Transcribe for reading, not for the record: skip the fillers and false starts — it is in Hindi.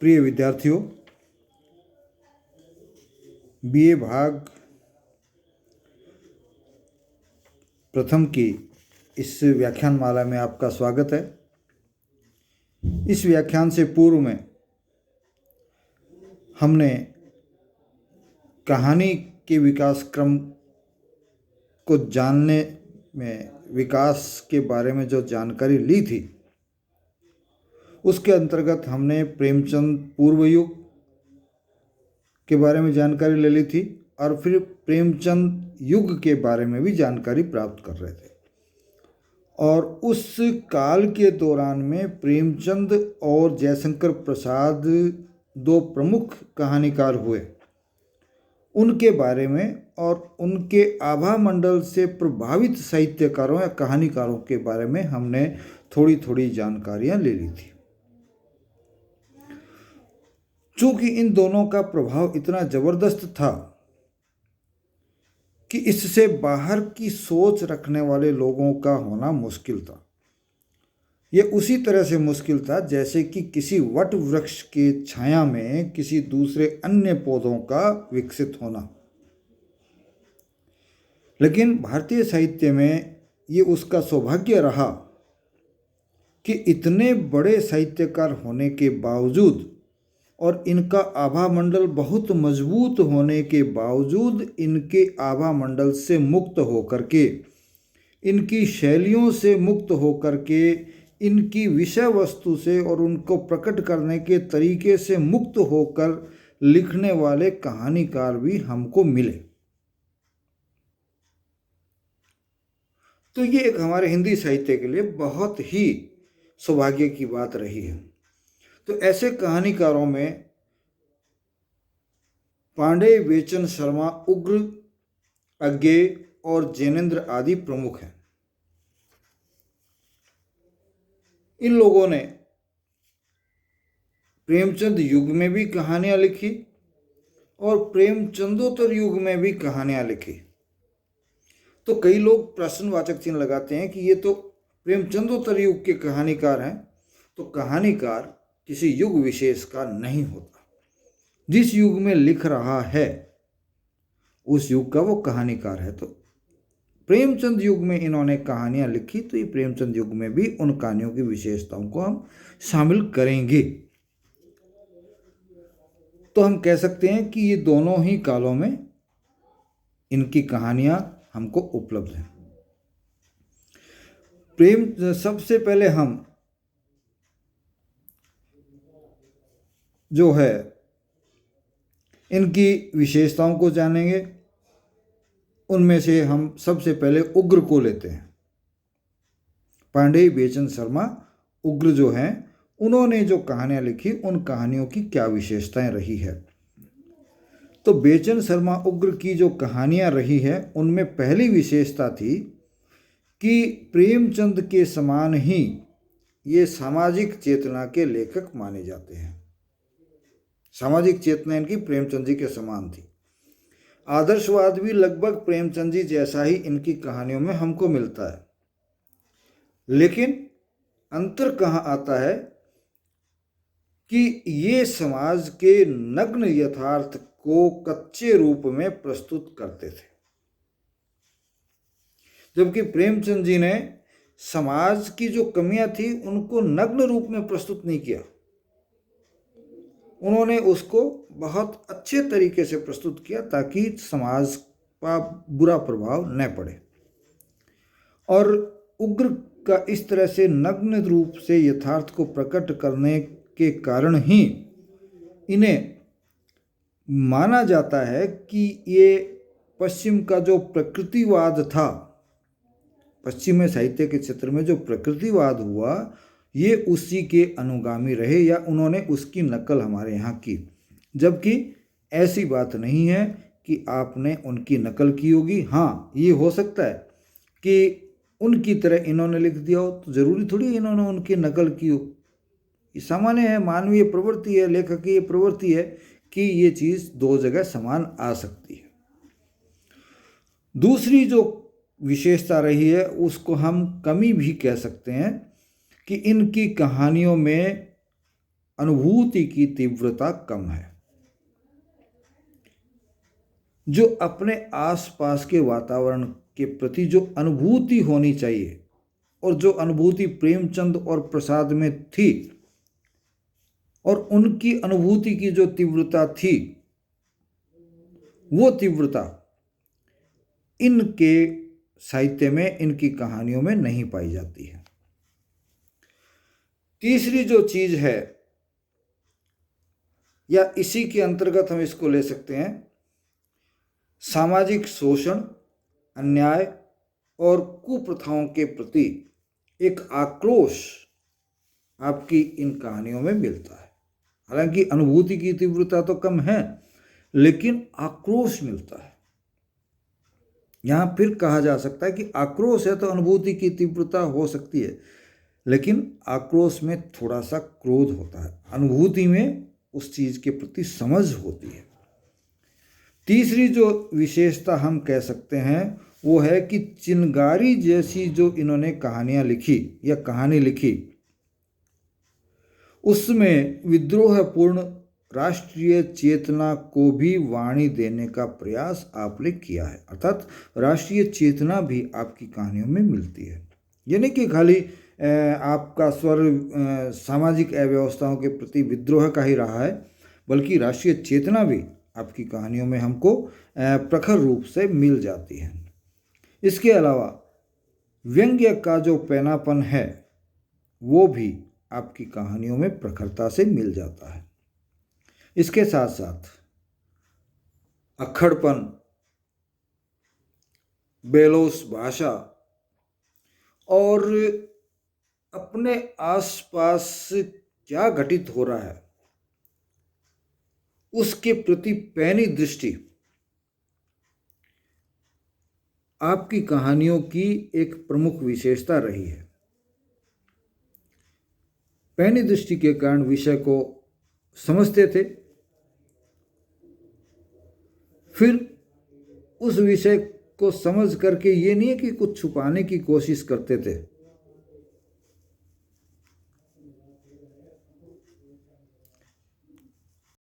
प्रिय विद्यार्थियों, बीए भाग प्रथम की इस व्याख्यानमाला में आपका स्वागत है। इस व्याख्यान से पूर्व में हमने कहानी के विकास क्रम को जानने में विकास के बारे में जो जानकारी ली थी, उसके अंतर्गत हमने प्रेमचंद पूर्व युग के बारे में जानकारी ले ली थी और फिर प्रेमचंद युग के बारे में भी जानकारी प्राप्त कर रहे थे। और उस काल के दौरान में प्रेमचंद और जयशंकर प्रसाद दो प्रमुख कहानीकार हुए, उनके बारे में और उनके आभा मंडल से प्रभावित साहित्यकारों या कहानीकारों के बारे में हमने थोड़ी थोड़ी जानकारियां ले ली थी। चूंकि इन दोनों का प्रभाव इतना जबरदस्त था कि इससे बाहर की सोच रखने वाले लोगों का होना मुश्किल था। यह उसी तरह से मुश्किल था जैसे कि किसी वट वृक्ष के छाया में किसी दूसरे अन्य पौधों का विकसित होना। लेकिन भारतीय साहित्य में ये उसका सौभाग्य रहा कि इतने बड़े साहित्यकार होने के बावजूद और इनका आभा मंडल बहुत मजबूत होने के बावजूद इनके आभा मंडल से मुक्त होकर के, इनकी शैलियों से मुक्त होकर के, इनकी विषय वस्तु से और उनको प्रकट करने के तरीके से मुक्त होकर लिखने वाले कहानीकार भी हमको मिले। तो ये एक हमारे हिंदी साहित्य के लिए बहुत ही सौभाग्य की बात रही है। तो ऐसे कहानीकारों में पांडे, बेचन शर्मा, उग्र, अज्ञेय और जैनेन्द्र आदि प्रमुख हैं। इन लोगों ने प्रेमचंद युग में भी कहानियां लिखी और प्रेमचंदोत्तर युग में भी कहानियां लिखी। तो कई लोग प्रश्नवाचक चिन्ह लगाते हैं कि ये तो प्रेमचंदोत्तर युग के कहानीकार हैं। तो कहानीकार किसी युग विशेष का नहीं होता। जिस युग में लिख रहा है उस युग का वो कहानीकार है। तो प्रेमचंद युग में इन्होंने कहानियां लिखी, तो ये प्रेमचंद युग में भी उन कहानियों की विशेषताओं को हम शामिल करेंगे। तो हम कह सकते हैं कि ये दोनों ही कालों में इनकी कहानियां हमको उपलब्ध हैं। सबसे पहले हम जो है इनकी विशेषताओं को जानेंगे। उनमें से हम सबसे पहले उग्र को लेते हैं। पांडे, बेचन शर्मा, उग्र जो हैं, उन्होंने जो कहानियां लिखी उन कहानियों की क्या विशेषताएं रही है। तो बेचन शर्मा, उग्र की जो कहानियां रही है उनमें पहली विशेषता थी कि प्रेमचंद के समान ही ये सामाजिक चेतना के लेखक माने जाते हैं। सामाजिक चेतना इनकी प्रेमचंद जी के समान थी। आदर्शवाद भी लगभग प्रेमचंद जी जैसा ही इनकी कहानियों में हमको मिलता है। लेकिन अंतर कहाँ आता है कि ये समाज के नग्न यथार्थ को कच्चे रूप में प्रस्तुत करते थे, जबकि प्रेमचंद जी ने समाज की जो कमियां थी उनको नग्न रूप में प्रस्तुत नहीं किया। उन्होंने उसको बहुत अच्छे तरीके से प्रस्तुत किया ताकि समाज का बुरा प्रभाव न पड़े। और उग्र का इस तरह से नग्न रूप से यथार्थ को प्रकट करने के कारण ही इन्हें माना जाता है कि ये पश्चिम का जो प्रकृतिवाद था, पश्चिमी साहित्य के क्षेत्र में जो प्रकृतिवाद हुआ, ये उसी के अनुगामी रहे या उन्होंने उसकी नकल हमारे यहाँ की। जबकि ऐसी बात नहीं है कि आपने उनकी नकल की होगी। हाँ, ये हो सकता है कि उनकी तरह इन्होंने लिख दिया हो, तो ज़रूरी थोड़ी इन्होंने उनकी नकल की हो। ये सामान्य है, मानवीय प्रवृत्ति है, लेखक की ये प्रवृत्ति है कि ये चीज़ दो जगह समान आ सकती है। दूसरी जो विशेषता रही है उसको हम कमी भी कह सकते हैं कि इनकी कहानियों में अनुभूति की तीव्रता कम है। जो अपने आसपास के वातावरण के प्रति जो अनुभूति होनी चाहिए और जो अनुभूति प्रेमचंद और प्रसाद में थी और उनकी अनुभूति की जो तीव्रता थी, वो तीव्रता इनके साहित्य में, इनकी कहानियों में नहीं पाई जाती है। तीसरी जो चीज है, या इसी के अंतर्गत हम इसको ले सकते हैं, सामाजिक शोषण, अन्याय और कुप्रथाओं के प्रति एक आक्रोश आपकी इन कहानियों में मिलता है। हालांकि अनुभूति की तीव्रता तो कम है, लेकिन आक्रोश मिलता है। यहां फिर कहा जा सकता है कि आक्रोश है तो अनुभूति की तीव्रता हो सकती है, लेकिन आक्रोश में थोड़ा सा क्रोध होता है, अनुभूति में उस चीज के प्रति समझ होती है। तीसरी जो विशेषता हम कह सकते हैं वो है कि चिनगारी जैसी जो इन्होंने कहानियां लिखी या कहानी लिखी, उसमें विद्रोहपूर्ण राष्ट्रीय चेतना को भी वाणी देने का प्रयास आपने किया है। अर्थात राष्ट्रीय चेतना भी आपकी कहानियों में मिलती है। यानी कि खाली आपका स्वर सामाजिक अव्यवस्थाओं के प्रति विद्रोह का ही रहा है, बल्कि राष्ट्रीय चेतना भी आपकी कहानियों में हमको प्रखर रूप से मिल जाती है। इसके अलावा व्यंग्य का जो पैनापन है वो भी आपकी कहानियों में प्रखरता से मिल जाता है। इसके साथ साथ अक्खड़पन, बेलोस भाषा और अपने आसपास क्या घटित हो रहा है उसके प्रति पैनी दृष्टि आपकी कहानियों की एक प्रमुख विशेषता रही है। पैनी दृष्टि के कारण विषय को समझते थे, फिर उस विषय को समझ करके ये नहीं है कि कुछ छुपाने की कोशिश करते थे,